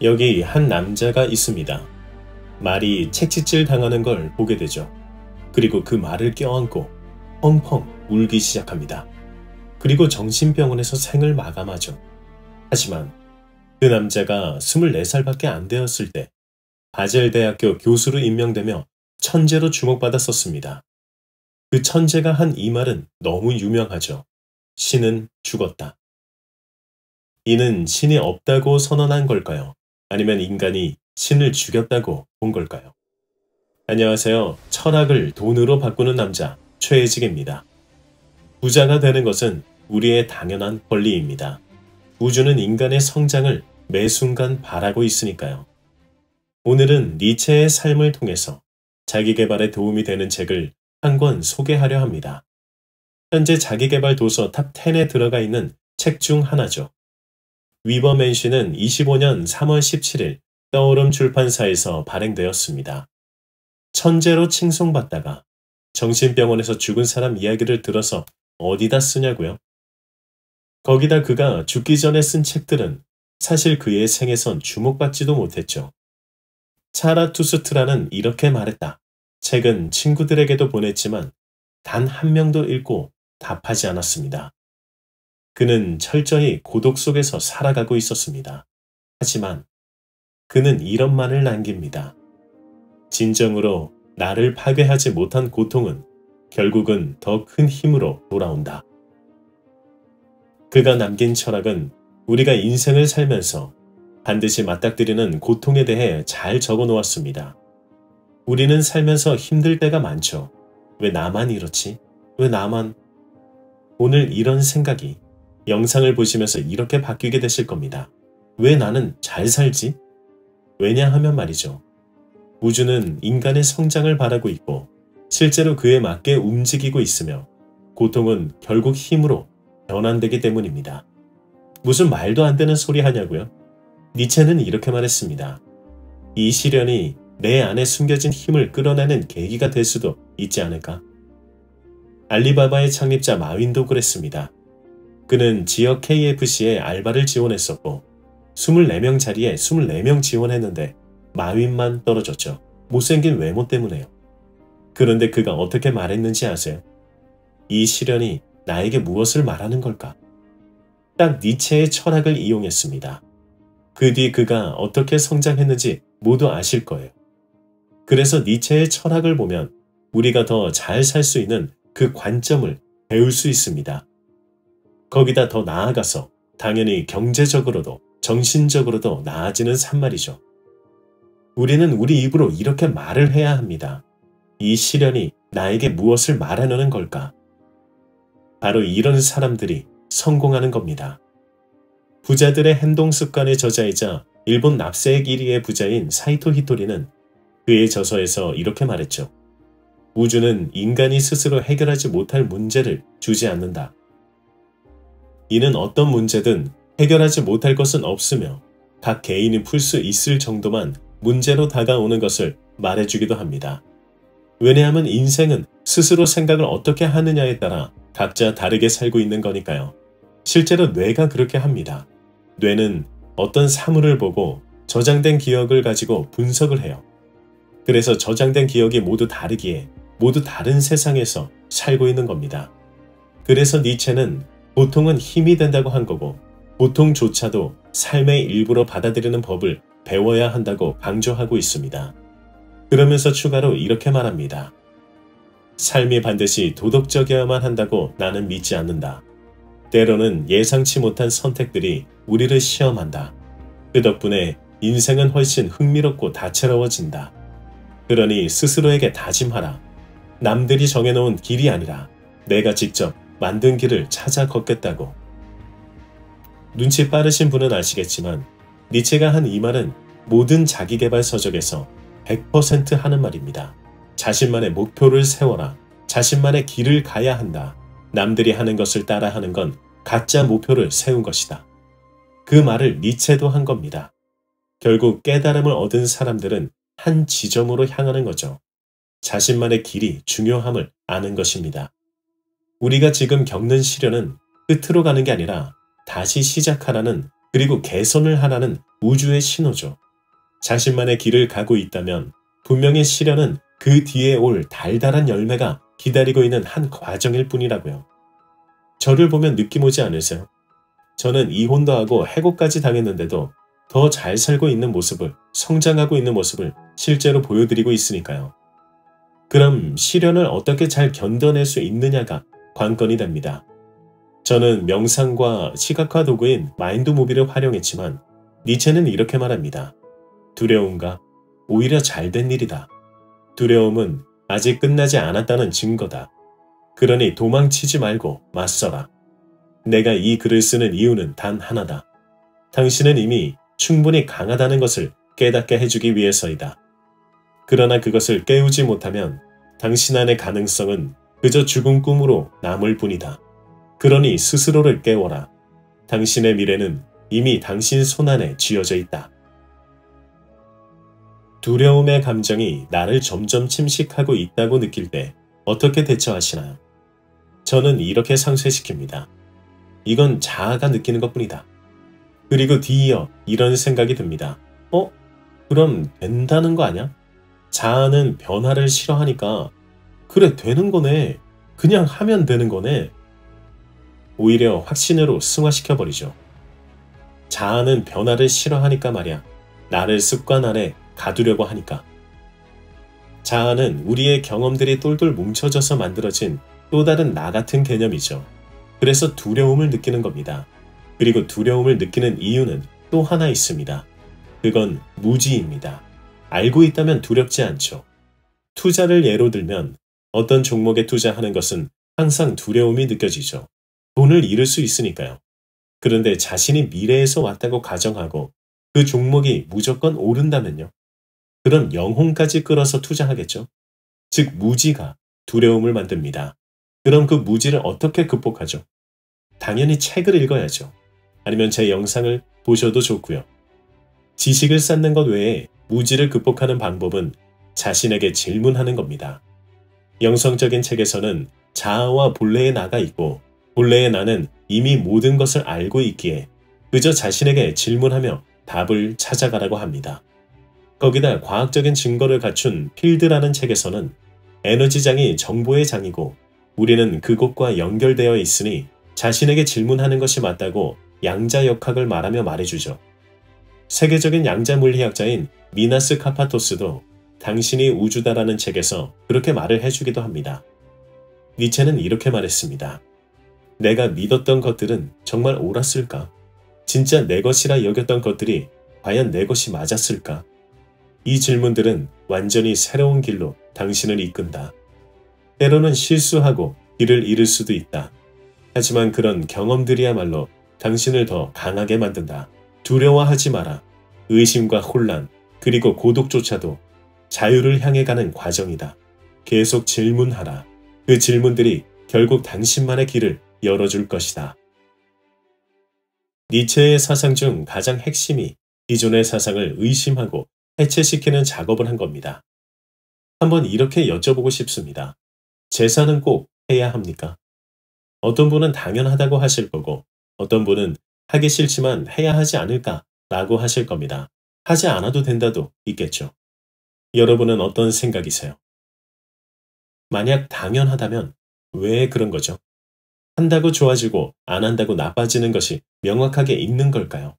여기 한 남자가 있습니다. 말이 채찍질 당하는 걸 보게 되죠. 그리고 그 말을 껴안고 펑펑 울기 시작합니다. 그리고 정신병원에서 생을 마감하죠. 하지만 그 남자가 24살밖에 안 되었을 때 바젤 대학교 교수로 임명되며 천재로 주목받았었습니다. 그 천재가 한 이 말은 너무 유명하죠. 신은 죽었다. 이는 신이 없다고 선언한 걸까요? 아니면 인간이 신을 죽였다고 본 걸까요? 안녕하세요. 철학을 돈으로 바꾸는 남자 최혜직입니다. 부자가 되는 것은 우리의 당연한 권리입니다. 우주는 인간의 성장을 매 순간 바라고 있으니까요. 오늘은 니체의 삶을 통해서 자기계발에 도움이 되는 책을 한 권 소개하려 합니다. 현재 자기계발 도서 탑 10에 들어가 있는 책 중 하나죠. 위버맨시는 25년 3월 17일 떠오름 출판사에서 발행되었습니다. 천재로 칭송받다가 정신병원에서 죽은 사람 이야기를 들어서 어디다 쓰냐고요? 거기다 그가 죽기 전에 쓴 책들은 사실 그의 생에선 주목받지도 못했죠. 차라투스트라는 이렇게 말했다. 책은 친구들에게도 보냈지만 단 한 명도 읽고 답하지 않았습니다. 그는 철저히 고독 속에서 살아가고 있었습니다. 하지만 그는 이런 말을 남깁니다. 진정으로 나를 파괴하지 못한 고통은 결국은 더 큰 힘으로 돌아온다. 그가 남긴 철학은 우리가 인생을 살면서 반드시 맞닥뜨리는 고통에 대해 잘 적어 놓았습니다. 우리는 살면서 힘들 때가 많죠. 왜 나만 이렇지? 왜 나만? 오늘 이런 생각이 영상을 보시면서 이렇게 바뀌게 되실 겁니다. 왜 나는 잘 살지? 왜냐하면 말이죠. 우주는 인간의 성장을 바라고 있고 실제로 그에 맞게 움직이고 있으며 고통은 결국 힘으로 변환되기 때문입니다. 무슨 말도 안 되는 소리 하냐고요? 니체는 이렇게 말했습니다. 이 시련이 내 안에 숨겨진 힘을 끌어내는 계기가 될 수도 있지 않을까? 알리바바의 창립자 마윈도 그랬습니다. 그는 지역 KFC에 알바를 지원했었고 24명 자리에 24명 지원했는데 마윈만 떨어졌죠. 못생긴 외모 때문에요. 그런데 그가 어떻게 말했는지 아세요? 이 시련이 나에게 무엇을 말하는 걸까? 딱 니체의 철학을 이용했습니다. 그 뒤 그가 어떻게 성장했는지 모두 아실 거예요. 그래서 니체의 철학을 보면 우리가 더 잘 살 수 있는 그 관점을 배울 수 있습니다. 거기다 더 나아가서 당연히 경제적으로도 정신적으로도 나아지는 산말이죠. 우리는 우리 입으로 이렇게 말을 해야 합니다. 이 시련이 나에게 무엇을 말하려는 걸까? 바로 이런 사람들이 성공하는 겁니다. 부자들의 행동 습관의 저자이자 일본 납세액 1위의 부자인 사이토 히토리는 그의 저서에서 이렇게 말했죠. 우주는 인간이 스스로 해결하지 못할 문제를 주지 않는다. 이는 어떤 문제든 해결하지 못할 것은 없으며 각 개인이 풀 수 있을 정도만 문제로 다가오는 것을 말해주기도 합니다. 왜냐하면 인생은 스스로 생각을 어떻게 하느냐에 따라 각자 다르게 살고 있는 거니까요. 실제로 뇌가 그렇게 합니다. 뇌는 어떤 사물을 보고 저장된 기억을 가지고 분석을 해요. 그래서 저장된 기억이 모두 다르기에 모두 다른 세상에서 살고 있는 겁니다. 그래서 니체는 고통은 힘이 된다고 한 거고 고통조차도 삶의 일부로 받아들이는 법을 배워야 한다고 강조하고 있습니다. 그러면서 추가로 이렇게 말합니다. 삶이 반드시 도덕적이어야만 한다고 나는 믿지 않는다. 때로는 예상치 못한 선택들이 우리를 시험한다. 그 덕분에 인생은 훨씬 흥미롭고 다채로워진다. 그러니 스스로에게 다짐하라. 남들이 정해놓은 길이 아니라 내가 직접 만든 길을 찾아 걷겠다고. 눈치 빠르신 분은 아시겠지만 니체가 한 이 말은 모든 자기계발 서적에서 100% 하는 말입니다. 자신만의 목표를 세워라. 자신만의 길을 가야 한다. 남들이 하는 것을 따라하는 건 가짜 목표를 세운 것이다. 그 말을 니체도 한 겁니다. 결국 깨달음을 얻은 사람들은 한 지점으로 향하는 거죠. 자신만의 길이 중요함을 아는 것입니다. 우리가 지금 겪는 시련은 끝으로 가는 게 아니라 다시 시작하라는 그리고 개선을 하라는 우주의 신호죠. 자신만의 길을 가고 있다면 분명히 시련은 그 뒤에 올 달달한 열매가 기다리고 있는 한 과정일 뿐이라고요. 저를 보면 느낌 오지 않으세요? 저는 이혼도 하고 해고까지 당했는데도 더 잘 살고 있는 모습을, 성장하고 있는 모습을 실제로 보여드리고 있으니까요. 그럼 시련을 어떻게 잘 견뎌낼 수 있느냐가 관건이 됩니다. 저는 명상과 시각화 도구인 마인드무비를 활용했지만 니체는 이렇게 말합니다. 두려움과 오히려 잘된 일이다. 두려움은 아직 끝나지 않았다는 증거다. 그러니 도망치지 말고 맞서라. 내가 이 글을 쓰는 이유는 단 하나다. 당신은 이미 충분히 강하다는 것을 깨닫게 해주기 위해서이다. 그러나 그것을 깨우지 못하면 당신 안의 가능성은 그저 죽은 꿈으로 남을 뿐이다. 그러니 스스로를 깨워라. 당신의 미래는 이미 당신 손안에 쥐어져 있다. 두려움의 감정이 나를 점점 침식하고 있다고 느낄 때 어떻게 대처하시나요? 저는 이렇게 상쇄시킵니다. 이건 자아가 느끼는 것뿐이다. 그리고 뒤이어 이런 생각이 듭니다. 그럼 된다는 거 아니야? 자아는 변화를 싫어하니까 그래 되는 거네. 그냥 하면 되는 거네. 오히려 확신으로 승화시켜버리죠. 자아는 변화를 싫어하니까 말이야. 나를 습관 안에 가두려고 하니까. 자아는 우리의 경험들이 똘똘 뭉쳐져서 만들어진 또 다른 나 같은 개념이죠. 그래서 두려움을 느끼는 겁니다. 그리고 두려움을 느끼는 이유는 또 하나 있습니다. 그건 무지입니다. 알고 있다면 두렵지 않죠. 투자를 예로 들면 어떤 종목에 투자하는 것은 항상 두려움이 느껴지죠. 돈을 잃을 수 있으니까요. 그런데 자신이 미래에서 왔다고 가정하고 그 종목이 무조건 오른다면요. 그럼 영혼까지 끌어서 투자하겠죠. 즉 무지가 두려움을 만듭니다. 그럼 그 무지를 어떻게 극복하죠? 당연히 책을 읽어야죠. 아니면 제 영상을 보셔도 좋고요. 지식을 쌓는 것 외에 무지를 극복하는 방법은 자신에게 질문하는 겁니다. 영성적인 책에서는 자아와 본래의 나가 있고 본래의 나는 이미 모든 것을 알고 있기에 그저 자신에게 질문하며 답을 찾아가라고 합니다. 거기다 과학적인 증거를 갖춘 필드라는 책에서는 에너지장이 정보의 장이고 우리는 그곳과 연결되어 있으니 자신에게 질문하는 것이 맞다고 양자역학을 말하며 말해주죠. 세계적인 양자 물리학자인 미나스 카파토스도 당신이 우주다라는 책에서 그렇게 말을 해주기도 합니다. 니체는 이렇게 말했습니다. 내가 믿었던 것들은 정말 옳았을까? 진짜 내 것이라 여겼던 것들이 과연 내 것이 맞았을까? 이 질문들은 완전히 새로운 길로 당신을 이끈다. 때로는 실수하고 길을 잃을 수도 있다. 하지만 그런 경험들이야말로 당신을 더 강하게 만든다. 두려워하지 마라. 의심과 혼란, 그리고 고독조차도 자유를 향해 가는 과정이다. 계속 질문하라. 그 질문들이 결국 당신만의 길을 열어줄 것이다. 니체의 사상 중 가장 핵심이 기존의 사상을 의심하고 해체시키는 작업을 한 겁니다. 한번 이렇게 여쭤보고 싶습니다. 제사는 꼭 해야 합니까? 어떤 분은 당연하다고 하실 거고 어떤 분은 하기 싫지만 해야 하지 않을까라고 하실 겁니다. 하지 않아도 된다도 있겠죠. 여러분은 어떤 생각이세요? 만약 당연하다면 왜 그런 거죠? 한다고 좋아지고 안 한다고 나빠지는 것이 명확하게 있는 걸까요?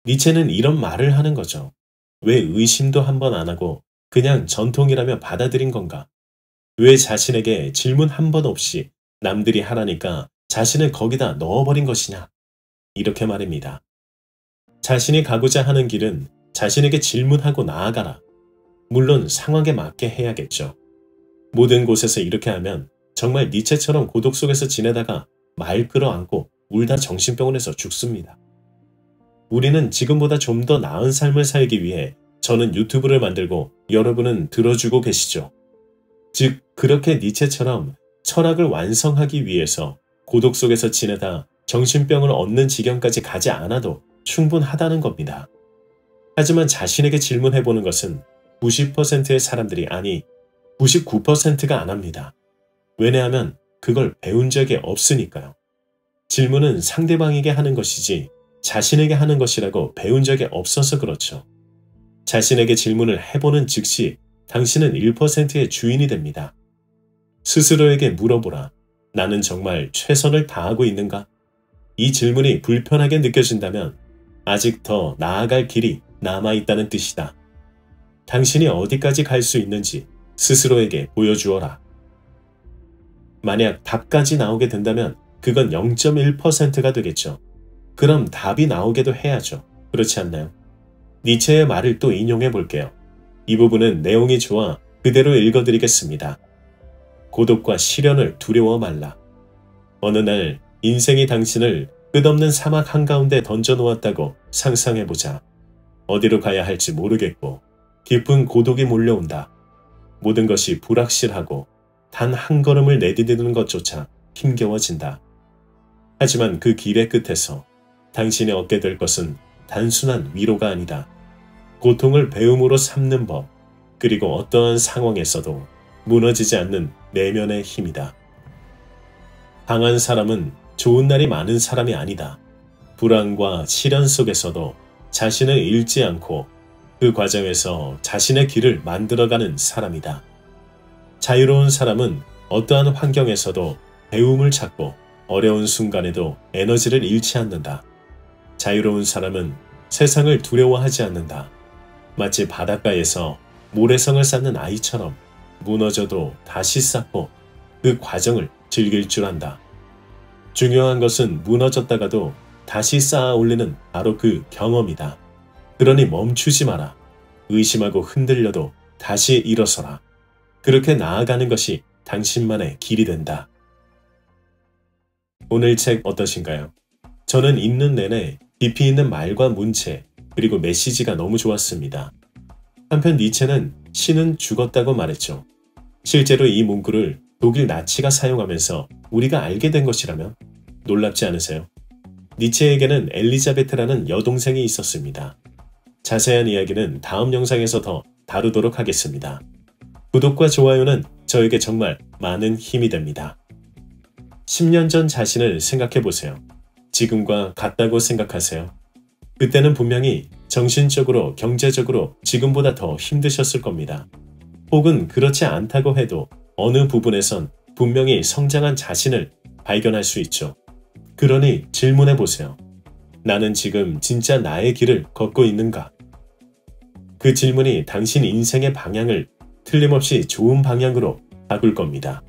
니체는 이런 말을 하는 거죠. 왜 의심도 한번 안 하고 그냥 전통이라며 받아들인 건가? 왜 자신에게 질문 한 번 없이 남들이 하라니까 자신을 거기다 넣어버린 것이냐? 이렇게 말입니다. 자신이 가고자 하는 길은 자신에게 질문하고 나아가라. 물론 상황에 맞게 해야겠죠. 모든 곳에서 이렇게 하면 정말 니체처럼 고독 속에서 지내다가 말 끌어안고 울다 정신병원에서 죽습니다. 우리는 지금보다 좀 더 나은 삶을 살기 위해 저는 유튜브를 만들고 여러분은 들어주고 계시죠. 즉 그렇게 니체처럼 철학을 완성하기 위해서 고독 속에서 지내다 정신병을 얻는 지경까지 가지 않아도 충분하다는 겁니다. 하지만 자신에게 질문해보는 것은 90%의 사람들이 아니 99%가 안 합니다. 왜냐하면 그걸 배운 적이 없으니까요. 질문은 상대방에게 하는 것이지 자신에게 하는 것이라고 배운 적이 없어서 그렇죠. 자신에게 질문을 해보는 즉시 당신은 1%의 주인이 됩니다. 스스로에게 물어보라. 나는 정말 최선을 다하고 있는가? 이 질문이 불편하게 느껴진다면 아직 더 나아갈 길이 남아있다는 뜻이다. 당신이 어디까지 갈 수 있는지 스스로에게 보여주어라. 만약 답까지 나오게 된다면 그건 0.1%가 되겠죠. 그럼 답이 나오게도 해야죠. 그렇지 않나요? 니체의 말을 또 인용해 볼게요. 이 부분은 내용이 좋아 그대로 읽어드리겠습니다. 고독과 시련을 두려워 말라. 어느 날 인생이 당신을 끝없는 사막 한가운데 던져놓았다고 상상해보자. 어디로 가야 할지 모르겠고 깊은 고독이 몰려온다. 모든 것이 불확실하고 단 한 걸음을 내디디는 것조차 힘겨워진다. 하지만 그 길의 끝에서 당신이 얻게 될 것은 단순한 위로가 아니다. 고통을 배움으로 삼는 법, 그리고 어떠한 상황에서도 무너지지 않는 내면의 힘이다. 강한 사람은 좋은 날이 많은 사람이 아니다. 불안과 시련 속에서도 자신을 잃지 않고 그 과정에서 자신의 길을 만들어가는 사람이다. 자유로운 사람은 어떠한 환경에서도 배움을 찾고 어려운 순간에도 에너지를 잃지 않는다. 자유로운 사람은 세상을 두려워하지 않는다. 마치 바닷가에서 모래성을 쌓는 아이처럼 무너져도 다시 쌓고 그 과정을 즐길 줄 안다. 중요한 것은 무너졌다가도 다시 쌓아 올리는 바로 그 경험이다. 그러니 멈추지 마라. 의심하고 흔들려도 다시 일어서라. 그렇게 나아가는 것이 당신만의 길이 된다. 오늘 책 어떠신가요? 저는 읽는 내내 깊이 있는 말과 문체, 그리고 메시지가 너무 좋았습니다. 한편 니체는 신은 죽었다고 말했죠. 실제로 이 문구를 독일 나치가 사용하면서 우리가 알게 된 것이라면 놀랍지 않으세요? 니체에게는 엘리자베트라는 여동생이 있었습니다. 자세한 이야기는 다음 영상에서 더 다루도록 하겠습니다. 구독과 좋아요는 저에게 정말 많은 힘이 됩니다. 10년 전 자신을 생각해보세요. 지금과 같다고 생각하세요? 그때는 분명히 정신적으로, 경제적으로 지금보다 더 힘드셨을 겁니다. 혹은 그렇지 않다고 해도 어느 부분에선 분명히 성장한 자신을 발견할 수 있죠. 그러니 질문해보세요. 나는 지금 진짜 나의 길을 걷고 있는가? 그 질문이 당신 인생의 방향을 틀림없이 좋은 방향으로 바꿀 겁니다.